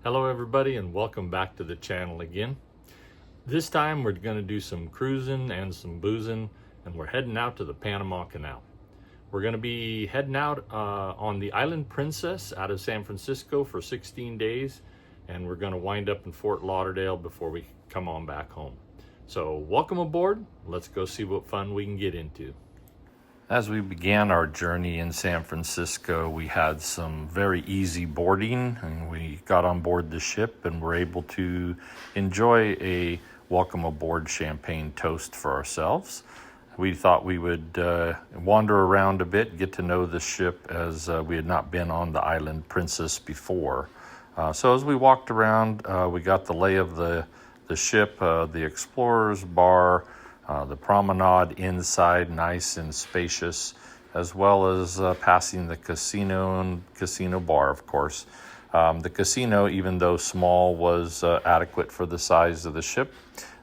Hello everybody and welcome back to the channel again. This time we're going to do some cruising and some boozing, and we're heading out to the Panama Canal. We're going to be heading out on the Island Princess out of San Francisco for 16 days, and we're going to wind up in Fort Lauderdale before we come on back home. So welcome aboard. Let's go see what fun we can get into. As we began our journey in San Francisco, we had some very easy boarding, and we got on board the ship and were able to enjoy a welcome aboard champagne toast for ourselves. We thought we would wander around a bit, get to know the ship, as we had not been on the Island Princess before. So as we walked around, we got the lay of the ship, the Explorer's Bar, the promenade inside, nice and spacious, as well as passing the casino and casino bar, of course. The casino, even though small, was adequate for the size of the ship.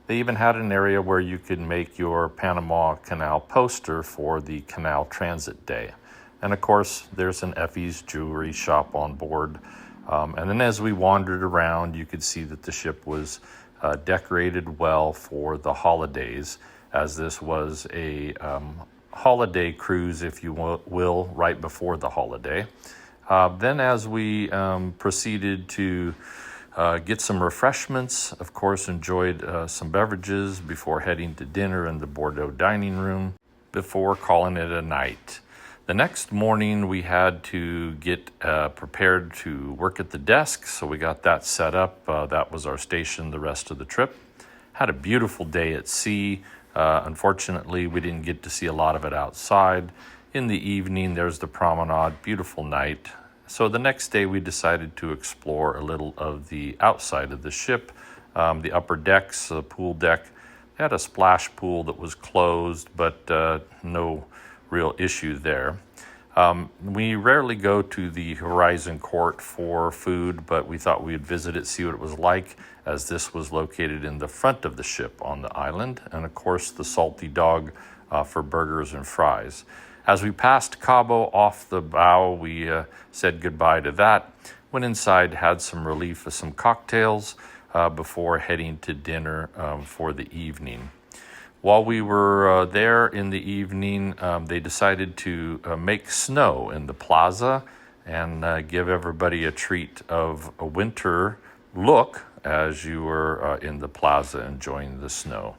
They even had an area where you could make your Panama Canal poster for the Canal Transit Day. And of course, there's an Effie's jewelry shop on board. And then as we wandered around, you could see that the ship was decorated well for the holidays, as this was a holiday cruise, if you will, right before the holiday. Then as we proceeded to get some refreshments, of course enjoyed some beverages before heading to dinner in the Bordeaux dining room, before calling it a night. The next morning we had to get prepared to work at the desk, so we got that set up. That was our station the rest of the trip. Had a beautiful day at sea. Unfortunately, we didn't get to see a lot of it outside. In the evening, there's the promenade, beautiful night. So the next day we decided to explore a little of the outside of the ship, the upper decks, the pool deck. They had a splash pool that was closed, but no real issue there. We rarely go to the Horizon Court for food, but we thought we'd visit it, see what it was like, as this was located in the front of the ship on the island, and of course the Salty Dog for burgers and fries. As we passed Cabo off the bow, we said goodbye to that, went inside, had some relief of some cocktails before heading to dinner for the evening. While we were there in the evening, they decided to make snow in the plaza and give everybody a treat of a winter look as you were in the plaza enjoying the snow.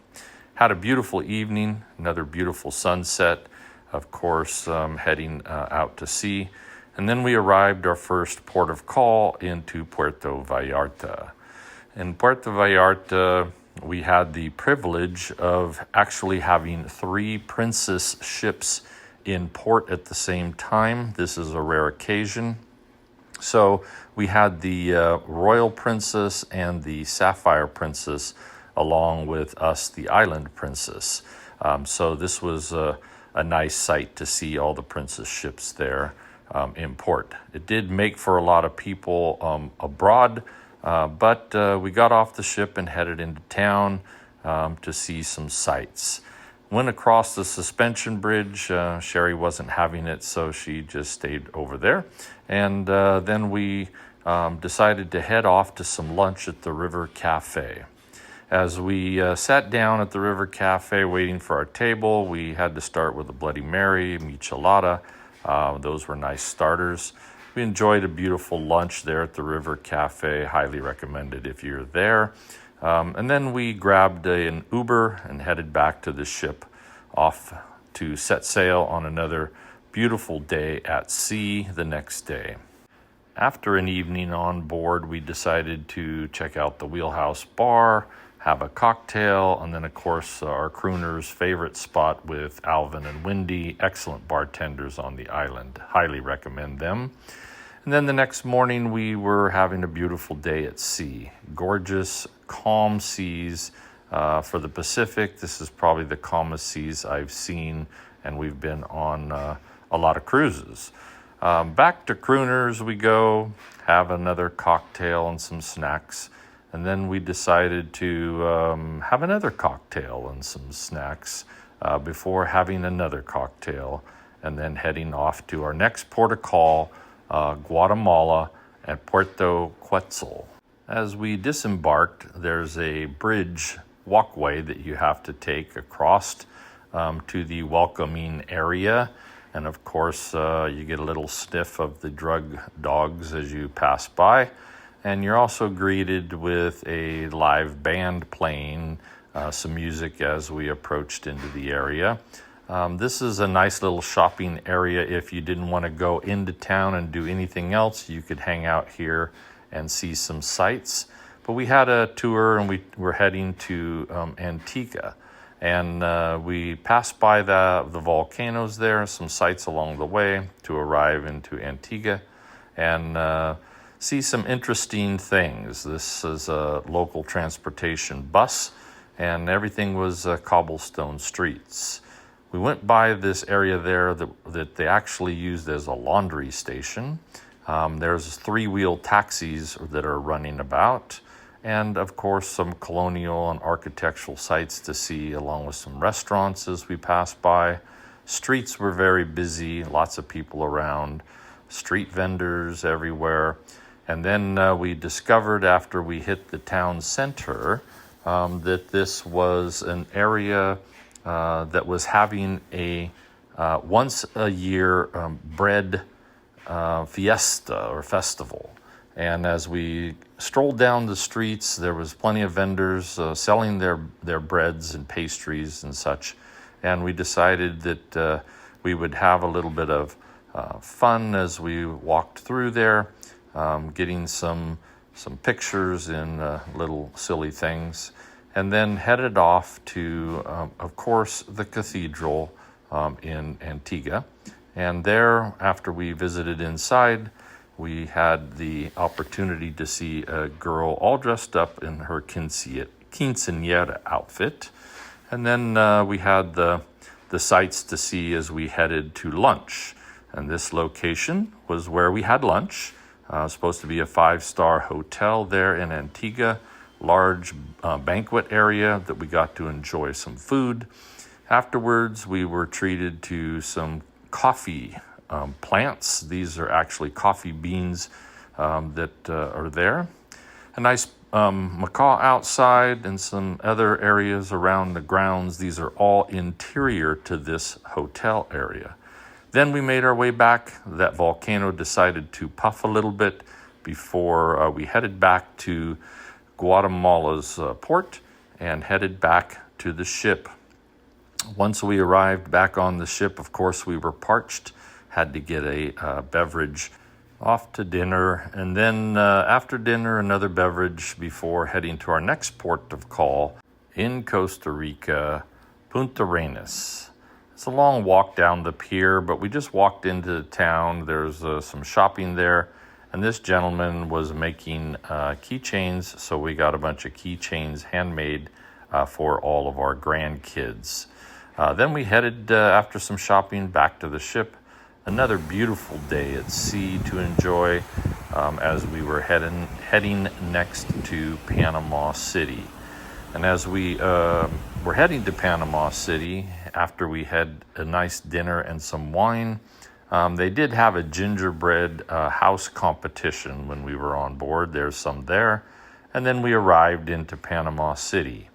Had a beautiful evening, another beautiful sunset, of course, heading out to sea. And then we arrived our first port of call into Puerto Vallarta. In Puerto Vallarta, we had the privilege of actually having 3 princess ships in port at the same time. This is a rare occasion. So we had the Royal Princess and the Sapphire Princess, along with us, the Island Princess. So this was a nice sight to see all the princess ships there in port. It did make for a lot of people abroad, but we got off the ship and headed into town to see some sights. Went across the suspension bridge. Sherry wasn't having it, so she just stayed over there. And then we decided to head off to some lunch at the River Cafe. As we sat down at the River Cafe waiting for our table, we had to start with a Bloody Mary, michelada. Those were nice starters. We enjoyed a beautiful lunch there at the River Cafe. Highly recommended if you're there. And then we grabbed an Uber and headed back to the ship, off to set sail on another beautiful day at sea the next day. After an evening on board, we decided to check out the Wheelhouse Bar, have a cocktail, and then, of course, our crooner's favorite spot with Alvin and Wendy, excellent bartenders on the island. Highly recommend them. And then the next morning, we were having a beautiful day at sea. Gorgeous, calm seas for the Pacific. This is probably the calmest seas I've seen, and we've been on a lot of cruises. Back to Crooners we go, have another cocktail and some snacks. And then we decided to have another cocktail and some snacks before having another cocktail, and then heading off to our next port of call, Guatemala, at Puerto Quetzal. As we disembarked, there's a bridge walkway that you have to take across to the welcoming area. And of course, you get a little sniff of the drug dogs as you pass by. And you're also greeted with a live band playing some music as we approached into the area. This is a nice little shopping area. If you didn't want to go into town and do anything else, you could hang out here and see some sights. But we had a tour and we were heading to Antigua. And we passed by the volcanoes there, some sights along the way to arrive into Antigua and see some interesting things. This is a local transportation bus, and everything was cobblestone streets. We went by this area there that they actually used as a laundry station. There's three-wheel taxis that are running about. And of course, some colonial and architectural sites to see, along with some restaurants as we passed by. Streets were very busy, lots of people around, street vendors everywhere. And then we discovered after we hit the town center that this was an area that was having a once a year bread fiesta or festival. And as we strolled down the streets, there was plenty of vendors selling their breads and pastries and such. And we decided that we would have a little bit of fun as we walked through there, getting some pictures and little silly things, and then headed off to, of course, the cathedral in Antigua. And there, after we visited inside, we had the opportunity to see a girl all dressed up in her quinceañera outfit. And then we had the sights to see as we headed to lunch. And this location was where we had lunch. Supposed to be a 5-star hotel there in Antigua, large banquet area that we got to enjoy some food. Afterwards, we were treated to some coffee plants. These are actually coffee beans that are there. A nice macaw outside and some other areas around the grounds. These are all interior to this hotel area. Then we made our way back. That volcano decided to puff a little bit before we headed back to Guatemala's port and headed back to the ship. Once we arrived back on the ship, of course, we were parched, had to get a beverage, off to dinner, and then after dinner, another beverage before heading to our next port of call in Costa Rica, Punta Arenas. It's a long walk down the pier, but we just walked into the town. There's some shopping there, and this gentleman was making keychains, so we got a bunch of keychains handmade for all of our grandkids. Then we headed, after some shopping, back to the ship. Another beautiful day at sea to enjoy as we were heading next to Panama City. And as we were heading to Panama City, after we had a nice dinner and some wine, they did have a gingerbread house competition when we were on board. There's some there. And then we arrived into Panama City.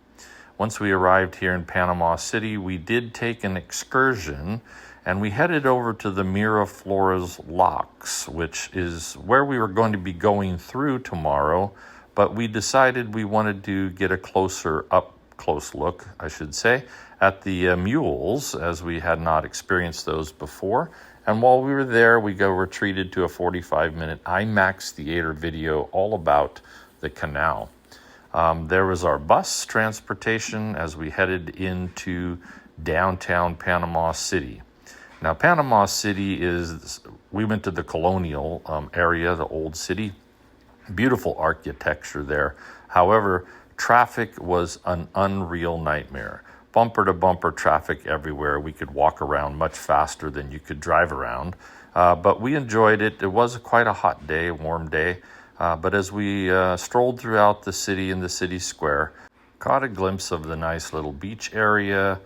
Once we arrived here in Panama City, we did take an excursion and we headed over to the Miraflores Locks, which is where we were going to be going through tomorrow, but we decided we wanted to get a close look, I should say, at the mules, as we had not experienced those before. And while we were there, we were treated to a 45-minute IMAX theater video all about the canal. There was our bus transportation as we headed into downtown Panama City. Now, Panama City we went to the colonial area, the old city. Beautiful architecture there. However, traffic was an unreal nightmare. Bumper-to-bumper traffic everywhere. We could walk around much faster than you could drive around. But we enjoyed it. It was quite a hot day, a warm day. But as we strolled throughout the city and the city square, caught a glimpse of the nice little beach area.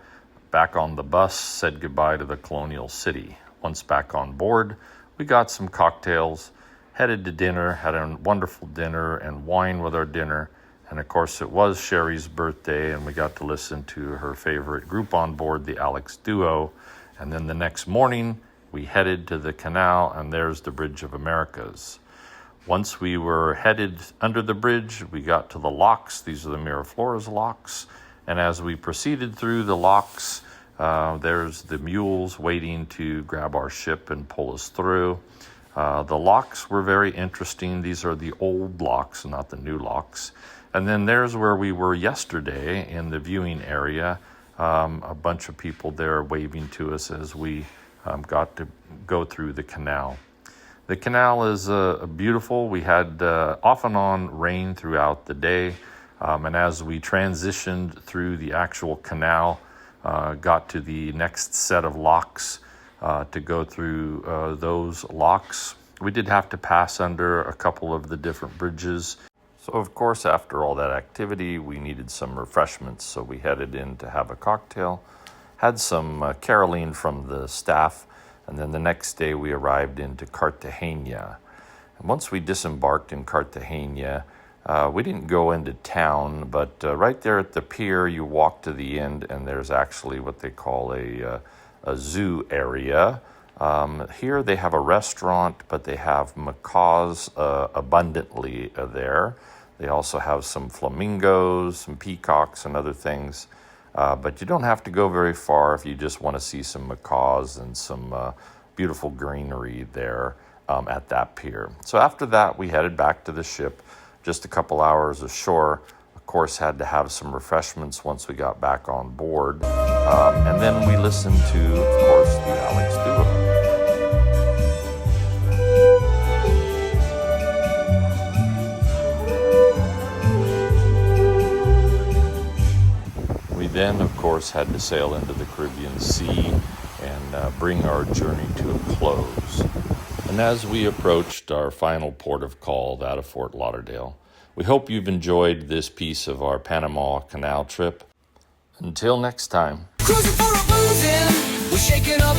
Back on the bus, said goodbye to the colonial city. Once back on board, we got some cocktails, headed to dinner, had a wonderful dinner and wine with our dinner. And of course, it was Sherry's birthday, and we got to listen to her favorite group on board, the Alex Duo. And then the next morning, we headed to the canal, and there's the Bridge of Americas. Once we were headed under the bridge, we got to the locks. These are the Miraflores locks. And as we proceeded through the locks, there's the mules waiting to grab our ship and pull us through. The locks were very interesting. These are the old locks, not the new locks. And then there's where we were yesterday in the viewing area. A bunch of people there waving to us as we got to go through the canal. The canal is beautiful. We had off and on rain throughout the day. And as we transitioned through the actual canal, got to the next set of locks to go through those locks, we did have to pass under a couple of the different bridges. So, of course, after all that activity, we needed some refreshments. So we headed in to have a cocktail, had some caroling from the staff, and then the next day we arrived into Cartagena. And once we disembarked in Cartagena, we didn't go into town, but right there at the pier, you walk to the end, and there's actually what they call a zoo area. Here they have a restaurant, but they have macaws abundantly there. They also have some flamingos, some peacocks, and other things. But you don't have to go very far if you just want to see some macaws and some beautiful greenery there at that pier. So after that, we headed back to the ship, just a couple hours ashore. Of course, had to have some refreshments once we got back on board. And then we listened to, of course, the Alex Duo. We then, of course, had to sail into the Caribbean Sea and bring our journey to a close. And as we approached our final port of call, that of Fort Lauderdale, we hope you've enjoyed this piece of our Panama Canal trip. Until next time. Cruising for a boozing, we're shaking up